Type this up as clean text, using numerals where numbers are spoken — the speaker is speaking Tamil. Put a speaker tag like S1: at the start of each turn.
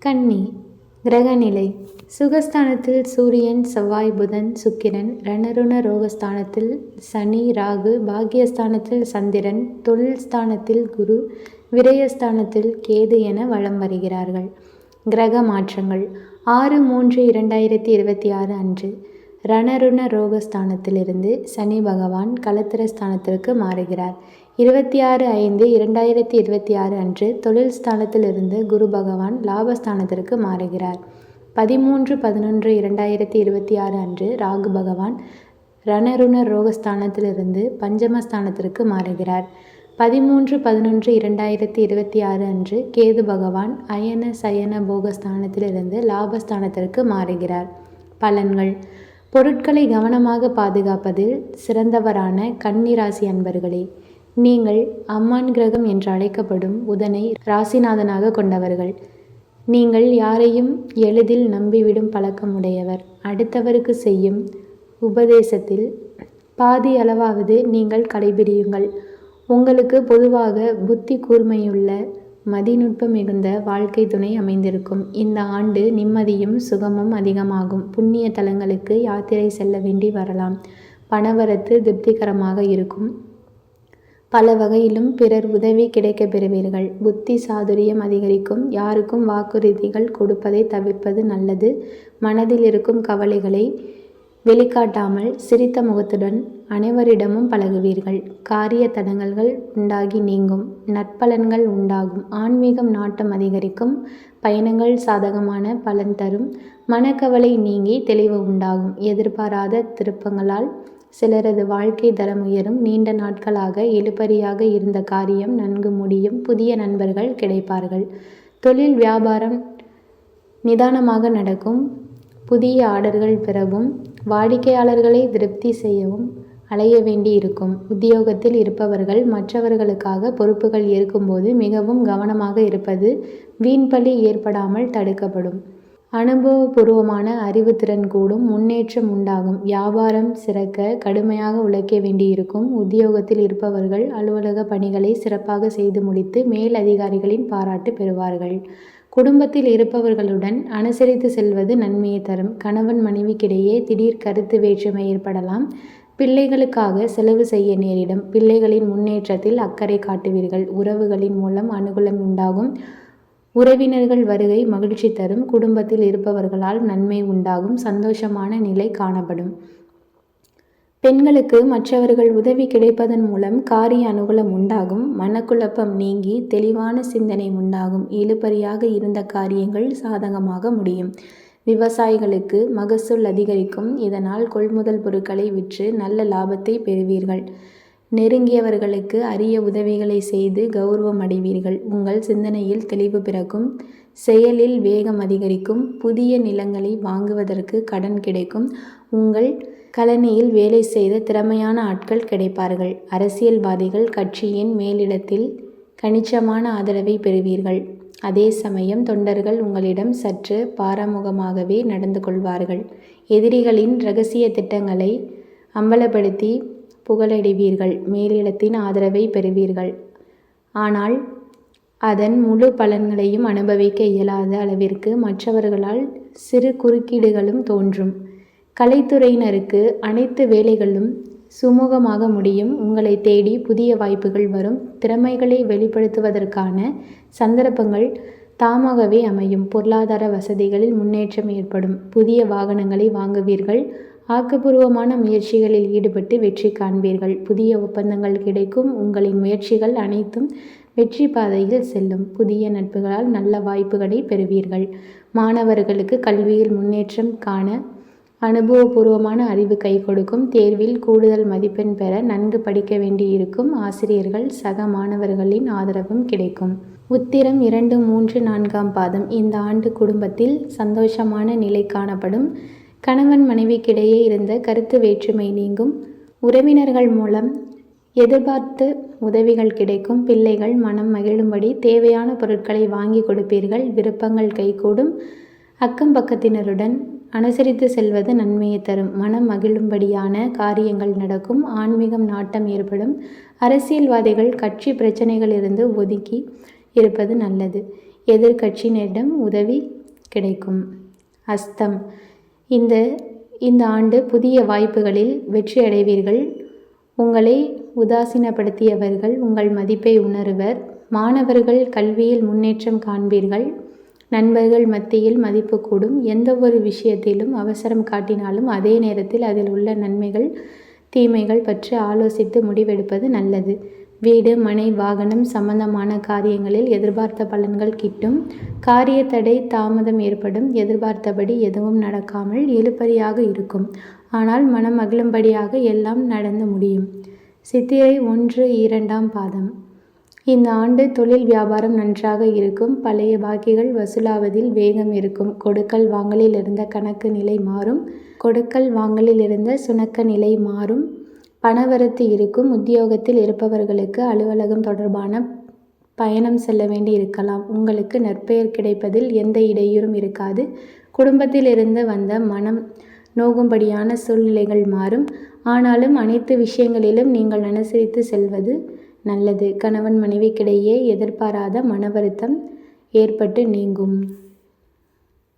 S1: கன்னி கிரகநிலை. சுகஸ்தானத்தில் சூரியன், செவ்வாய், புதன், சுக்கிரன். ரணருண ரோகஸ்தானத்தில் சனி, ராகு. பாக்கியஸ்தானத்தில் சந்திரன். தொழில் ஸ்தானத்தில் குரு. விரயஸ்தானத்தில் கேது என வலம் வருகிறார்கள். கிரக மாற்றங்கள். 6/3/2026 அன்று ரணருண ரோகஸ்தானத்திலிருந்து சனி பகவான் களத்திரஸ்தானத்திற்கு மாறுகிறார். 26/5/2026 அன்று தொழில் ஸ்தானத்திலிருந்து குரு பகவான் லாபஸ்தானத்திற்கு மாறுகிறார். 13/11/2026 அன்று ராகு பகவான் ரணருண ரோகஸ்தானத்திலிருந்து பஞ்சமஸ்தானத்திற்கு மாறுகிறார். 13/11/2026 அன்று கேது பகவான் அயன சயன போகஸ்தானத்திலிருந்து லாபஸ்தானத்திற்கு மாறுகிறார். பலன்கள். பொருட்களை கவனமாக பாதுகாப்பதில் சிறந்தவரான கன்னி ராசி அன்பர்களே, நீங்கள் அம்மான் கிரகம் என்று அழைக்கப்படும் புதனை ராசிநாதனாக கொண்டவர்கள். நீங்கள் யாரையும் எளிதில் நம்பிவிடும் பழக்கமுடையவர். அடுத்தவருக்கு செய்யும் உபதேசத்தில் பாதி அளவாவது நீங்கள் கடைபிடியுங்கள். உங்களுக்கு பொதுவாக புத்தி கூர்மையுள்ள மதிநுட்பம் மிகுந்த வாழ்க்கை துணை அமைந்திருக்கும். இந்த ஆண்டு நிம்மதியும் சுகமும் அதிகமாகும். புண்ணிய தலங்களுக்கு யாத்திரை செல்ல வேண்டி வரலாம். பணவரத்து திருப்திகரமாக இருக்கும். பல வகையிலும் பிறர் உதவி கிடைக்கப் பெறுவீர்கள். புத்தி சாதுரியம் அதிகரிக்கும். யாருக்கும் வாக்குறுதிகள் கொடுப்பதை தவிர்ப்பது நல்லது. மனதில் இருக்கும் கவலைகளை வெளிக்காட்டாமல் சிரித்த முகத்துடன் அனைவரிடமும் பழகுவீர்கள். காரிய தடங்கல்கள் உண்டாகி நீங்கும். நற்பலன்கள் உண்டாகும். ஆன்மீகம் நாட்டம் அதிகரிக்கும். பயணங்கள் சாதகமான பலன் தரும். மனக்கவலை நீங்கி தெளிவு உண்டாகும். எதிர்பாராத திருப்பங்களால் சிலரது வாழ்க்கை தரம் உயரும். நீண்ட நாட்களாக இழுபறியாக இருந்த காரியம் நன்கு முடியும். புதிய நண்பர்கள் கிடைப்பார்கள். தொழில் வியாபாரம் நிதானமாக நடக்கும். புதிய ஆர்டர்கள் பெறவும் வாடிக்கையாளர்களை திருப்தி செய்யவும் அலைய வேண்டி இருக்கும். உத்தியோகத்தில் இருப்பவர்கள் மற்றவர்களுக்காக பொறுப்புகள் ஏற்கும்போது மிகவும் கவனமாக இருப்பது வீண்பழி ஏற்படாமல் தடுக்கப்படும். அனுபவபூர்வமான அறிவுத்திறன் கூடும். முன்னேற்றம் உண்டாகும். வியாபாரம் சிறக்க கடுமையாக உழைக்க வேண்டியிருக்கும். உத்தியோகத்தில் இருப்பவர்கள் அலுவலக பணிகளை சிறப்பாக செய்து முடித்து மேல் அதிகாரிகளின் பாராட்டு பெறுவார்கள். குடும்பத்தில் இருப்பவர்களுடன் அனுசரித்து செல்வது நன்மையை தரும். கணவன் மனைவிக்கிடையே திடீர் கருத்து வேற்றுமை ஏற்படலாம். பிள்ளைகளுக்காக செலவு செய்ய நேரிடும். பிள்ளைகளின் முன்னேற்றத்தில் அக்கறை காட்டுவீர்கள். உறவுகளின் மூலம் அனுகூலம் உண்டாகும். உறவினர்கள் வருகை மகிழ்ச்சி தரும். குடும்பத்தில் இருப்பவர்களால் நன்மை உண்டாகும். சந்தோஷமான நிலை காணப்படும். பெண்களுக்கு மற்றவர்கள் உதவி கிடைப்பதன் மூலம் காரிய அனுகூலம் உண்டாகும். மனக்குழப்பம் நீங்கி தெளிவான சிந்தனை உண்டாகும். இழுபறியாக இருந்த காரியங்கள் சாதகமாக முடியும். விவசாயிகளுக்கு மகசூல் அதிகரிக்கும். இதனால் கொள்முதல் பொருட்களை விற்று நல்ல லாபத்தை பெறுவீர்கள். நெருங்கியவர்களுக்கு அரிய உதவிகளை செய்து கௌரவம் அடைவீர்கள். உங்கள் சிந்தனையில் தெளிவு பிறக்கும். செயலில் வேகம் அதிகரிக்கும். புதிய நிலங்களை வாங்குவதற்கு கடன் கிடைக்கும். உங்கள் கழனியில் வேலை செய்த திறமையான ஆட்கள் கிடைப்பார்கள். அரசியல்வாதிகள் கட்சியின் மேலிடத்தில் கணிசமான ஆதரவை பெறுவீர்கள். அதே சமயம் தொண்டர்கள் உங்களிடம் சற்று பாராமுகமாகவே நடந்து கொள்வார்கள். எதிரிகளின் இரகசிய திட்டங்களை அம்பலப்படுத்தி புகழடைவீர்கள். மேலிடத்தின் ஆதரவை பெறுவீர்கள். ஆனால் அதன் முழு பலன்களையும் அனுபவிக்க இயலாத அளவிற்கு மற்றவர்களால் சிறு குறுக்கீடுகளும் தோன்றும். கலைத்துறையினருக்கு அனைத்து வேலைகளும் சுமூகமாக முடியும். உங்களை தேடி புதிய வாய்ப்புகள் வரும். திறமைகளை வெளிப்படுத்துவதற்கான சந்தர்ப்பங்கள் தாமாகவே அமையும். பொருளாதார வசதிகளில் முன்னேற்றம் ஏற்படும். புதிய வாகனங்களை வாங்குவீர்கள். ஆக்கப்பூர்வமான முயற்சிகளில் ஈடுபட்டு வெற்றி காண்பீர்கள். புதிய ஒப்பந்தங்கள் கிடைக்கும். உங்களின் முயற்சிகள் அனைத்தும் வெற்றி பாதையில் செல்லும். புதிய நட்புகளால் நல்ல வாய்ப்புகளை பெறுவீர்கள். மாணவர்களுக்கு கல்வியில் முன்னேற்றம் காண அனுபவபூர்வமான அறிவு கை கொடுக்கும். தேர்வில் கூடுதல் மதிப்பெண் பெற நன்கு படிக்க வேண்டியிருக்கும். ஆசிரியர்கள் சக மாணவர்களின் ஆதரவும் கிடைக்கும். உத்திரம் 2, 3, 4ஆம் பாதம். இந்த ஆண்டு குடும்பத்தில் சந்தோஷமான நிலை காணப்படும். கணவன் மனைவிக்கிடையே இருந்த கருத்து வேற்றுமை நீங்கும். உறவினர்கள் மூலம் எதிர்பார்த்து உதவிகள் கிடைக்கும். பிள்ளைகள் மனம் மகிழும்படி தேவையான பொருட்களை வாங்கி கொடுப்பீர்கள். விருப்பங்கள் கைகூடும். அக்கம் பக்கத்தினருடன் அனுசரித்து செல்வது நன்மையை தரும். மனம் மகிழும்படியான காரியங்கள் நடக்கும். ஆன்மீகம் நாட்டம் ஏற்படும். அரசியல்வாதிகள் கட்சி பிரச்சனைகளிலிருந்து ஒதுக்கி இருப்பது நல்லது. எதிர்க்கட்சியினரிடம் உதவி கிடைக்கும். அஸ்தம். இந்த ஆண்டு புதிய வாய்ப்புகளில் வெற்றி அடைவீர்கள். உங்களை உதாசீனப்படுத்தியவர்கள் உங்கள் மதிப்பை உணருவர். மாணவர்கள் கல்வியில் முன்னேற்றம் காண்பீர்கள். நண்பர்கள் மத்தியில் மதிப்பு கூடும். எந்த ஒரு விஷயத்திலும் அவசரம் காட்டினாலும் அதே நேரத்தில் அதில் உள்ள நன்மைகள் தீமைகள் பற்றி ஆலோசித்து முடிவெடுப்பது நல்லது. வீடு மனை வாகனம் சம்பந்தமான காரியங்களில் எதிர்பார்த்த பலன்கள் கிட்டும். காரிய தடை தாமதம் ஏற்படும். எதிர்பார்த்தபடி எதுவும் நடக்காமல் இழுபறியாக இருக்கும். ஆனால் மனம் மகிழும்படியாக எல்லாம் நடந்து முடியும். சித்திரை 1-2 பாதம். இந்த ஆண்டு தொழில் வியாபாரம் நன்றாக இருக்கும். பழைய பாக்கிகள் வசூலாவதில் வேகம் இருக்கும். கொடுக்கல் வாங்கலில் இருந்த கணக்கு நிலை மாறும். கொடுக்கல் வாங்கலில் இருந்த சுணக்க நிலை மாறும். பணவரத்து இருக்கும். உத்தியோகத்தில் இருப்பவர்களுக்கு அலுவலகம் தொடர்பான பயணம் செல்ல வேண்டி இருக்கலாம். உங்களுக்கு நற்பெயர் கிடைப்பதில் எந்த இடையூறும் இருக்காது. குடும்பத்தில் இருந்து வந்த மனம் நோகும்படியான சூழ்நிலைகள் மாறும். ஆனாலும் அனைத்து விஷயங்களிலும் நீங்கள் அனுசரித்து செல்வது நல்லது. கணவன் மனைவிக்கிடையே எதிர்பாராத மன வருத்தம் ஏற்பட்டு நீங்கும்.